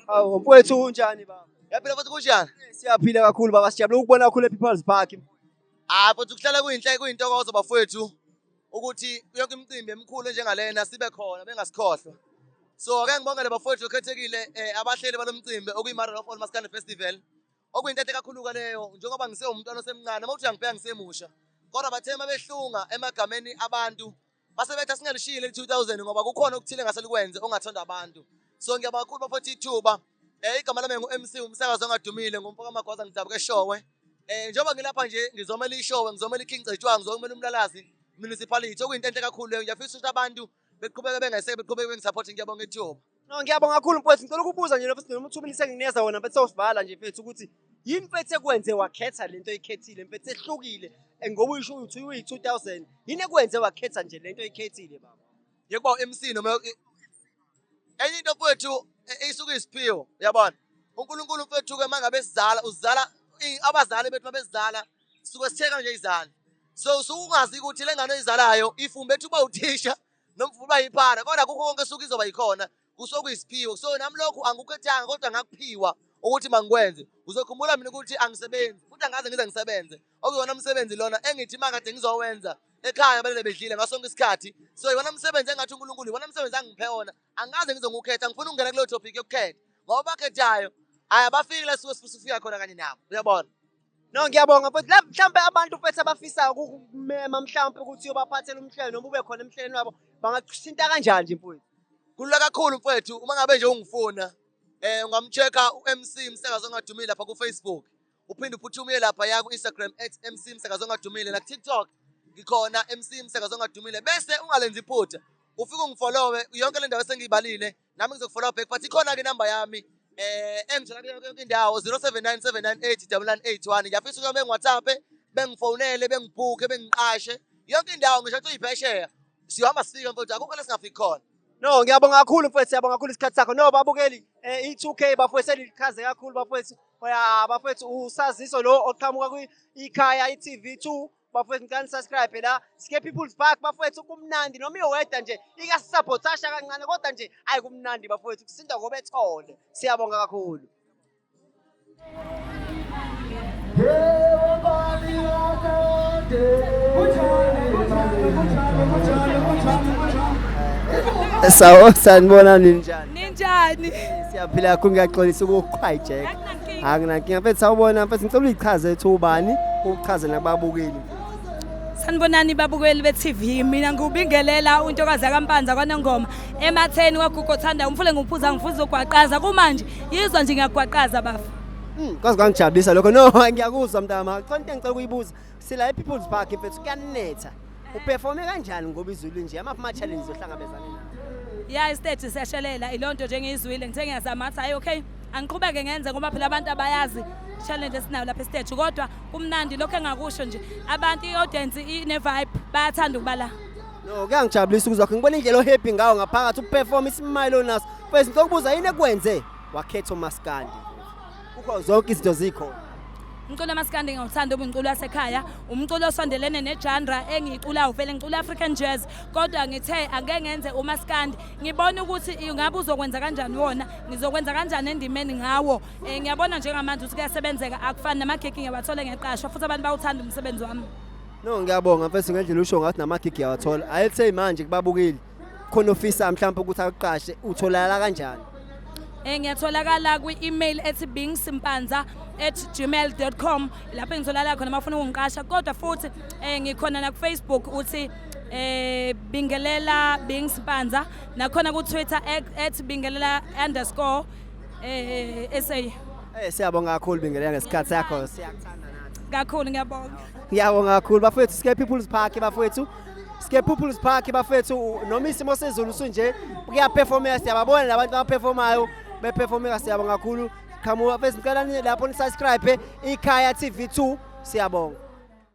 Awu mfowethu unjani baba? Yaphila futhi kunjani? Siyaphila kakhulu baba, sijabula ukubona kakhulu ePeoples Park. Futhi kuhlala kuyintokozo bafowethu ukuthi yonke imicimbi emikhulu njengalena sibe khona bengasikhohlwa. So ake ngibongele bafowethu okhethekile abahleli balomcimbi okuyiMother of All Maskandi Festival. Okuyinto enhle kakhulu leyo njengoba ngisewumntwana osemncane uma uthi angibheka ngisemusha. Kodwa bathema behlunga emagameni abantu. Base bethi asingalishile 2000 ngoba kukhona okuthile ngaselikwenze ongathanda abantu. So ngiyabonga kakhulu bafowethu ithuba. Igama lami ngu-MC umsakazo ongadumile ngumfaka amagwaza ngidabuka eShowe. Njengoba ngilapha nje ngizomela iShowe, ngizomela iKing Cetshwayo, ngizomela uMlalazi municipality. Okuyinto enhle kakhulu leyo. Ngiyafisa ukuthi abantu beqhubeke bengaseke beqhubeke bengisupport. Ngiyabonga ithuba. No, ngiyabonga kakhulu mfowethu. Ngicela ukubuza nje futhi noma uthubile senginikeza wona mfethu sosivala nje mfethu ukuthi yini mfethu ekwenze wakhetha lento oyikhethile mfethu ehlukile ngoba uyisho ukuthi uyi-2000 yini ekwenze wakhetha nje lento oyikhethile baba? Yekuba MC noma enye into mfowethu isuke isiphiwo uyabona. uNkulunkulu mfethu ke mangabe sizala uzala abazali bethu mabezala suke sitheka nje izandla. So usungazi ukuthi lengane oyizalayo ifumbe ethi uba uthisha noma uba yiphara kodwa kukho konke suke izoba yikhona kusokuyisiphiwo. So nami lokhu angukhethanga kodwa ngakuphiwa ukuthi mangikwenze. Uzokhumbula mina ukuthi angisebenzi futhi angaze ngize ngisebenze. Okuyona umsebenzi lona engithi mangade ngizowenza ekhaya balele bedlile ngasonke isikhathi. So yona umsebenzi engathi uNkulunkulu yona umsebenzi angiphe wona. Angaze ngize ngukhetha ngifuna ukungena kulo topic yokukhetha. Ngoba bakhethayo abafikile suke sifika khona kanye nabo. Uyabona? No, ngiyabonga futhi mhlambe abantu mfethu abafisa ukumema mhlambe ukuthi uyobaphathela umhlelo noma ube khona emhlelweni wabo bangathinta kanjani nje mfowethu? Kulula kakhulu mfowethu uma ngabe nje ungifuna ungamchecka uMC umsakazo ongadumile lapha kuFacebook. Uphinde uphuthume lapha ya kuInstagram @MC umsakazo ongadumile na kuTikTok ngikhona MC umsakazo ongadumile bese ungalenzi iphutha. Ufike ungifollowe yonke le ndawo esengiyibalile nami ngizokufollow back but ikhona ke number yami engithola yonke indawo 0797989981. Ngiyafisa ukuba bengiWhatsApp bengifonele bengibhuke bengiqashe yonke indawo ngisho ukuthi uyiphesheya sihamba sifika mfowethu akukho lesingafiki khona. No, ngiyabonga kakhulu mfethu, siyabonga kakhulu isikhathi sakho. No, babukeli i2K bafethu selichaze kakhulu bafethu. Bafethu usaziso lo oqhamuka kwikhaya iTV2 bafethu ngicela subscribe la Sike People's Park bafethu kumnandi noma iweda nje ikasupportasha kancane kodwa nje ayi kumnandi bafethu kusinda ngoba ethole. Siyabonga kakhulu. Sawo sanibona ninjani? Ninjani? Siyaphila kakhulu ngiyaxolisa ukuhijack. Akunankinga mfethu sawubona mfethu ngicela uyichaze ethi ubani uchaze nababukeli. Sanibonani babukeli beTV, mina ngubingelela untokazi kaMpanza kwaNongoma ematheni kwaGugu Thanda umfule ngiphuza ngifuza ukugwaqaza kumanje yizwa nje ngiyagwaqaza bafu. Kwazi kwangijabulisa lokho. No, ngiyakuzwa mntama. Khona into engicela ukuyibuzza. Sila ePeoples Park mfethu kuyanetha. Uperforme kanjani ngoba izulu nje ama challenge zohlangabezana nawo? Ya istage siyashelela ilonto nje ngizwile ngithe ngiyazama athi hayi okay angiqhubeke ngenze ngoba phela abantu abayazi challenge esinayo lapha estage kodwa kumnandi lokho engakusho nje abantu iaudience ine vibe bayathanda ukubala. No, kuyangijabulisa ukuzwa ngibona indlela ohappy ngawo ngaphakathi uperform isimilo naso. Mfethu ngikubuza yini ekwenze wakhetha uMaskandi? Ukho zonke izinto zikhona. Umculo Maskandi ngawuthanda umculo wasekhaya, umculo osondelene negenre engiculayo vele ngicula African jazz, kodwa ngithe ake ngenze uMaskandi. Ngibona ukuthi ngabe uzokwenza kanjani wona, ngizokwenza kanjani endimeni ngawo. Ngiyabona njengamanje ukuthi kuyasebenzeka akufani namagigi ngiyabathola ngeqashwa futhi abantu bawuthanda umsebenzi wami. No, ngiyabonga mfethu ngendlela usho ngathi namagigi yawathola. Ayithe manje kubabukeli khona ofisa mhlawumbe ukuthi akuqashe utholakala kanjani? Ngiyatholakala kwi-email ethi bingsimpanza@gmail.com lapho ngitholakala khona mafuna ungiqasha kodwa futhi ngikhona na ku-Facebook uthi bingelela bingsimpanza nakhona ku-Twitter @bingelela_SA. Siyabonga kakhulu bingelela ngesikhathi sakho siyakuthanda nathi. Kakhulu ngiyabonga. Ngiyabonga kakhulu bafethu Sike People's Park bafethu. Sike People's Park bafethu noma isimo sezulu sunje kuyaperformance siyababona labantu abaperformayo beperformeka siyabonga kakhulu. Khamuka bafethu ngicela lapho ni subscribe ikhaya TV2 siyabonga.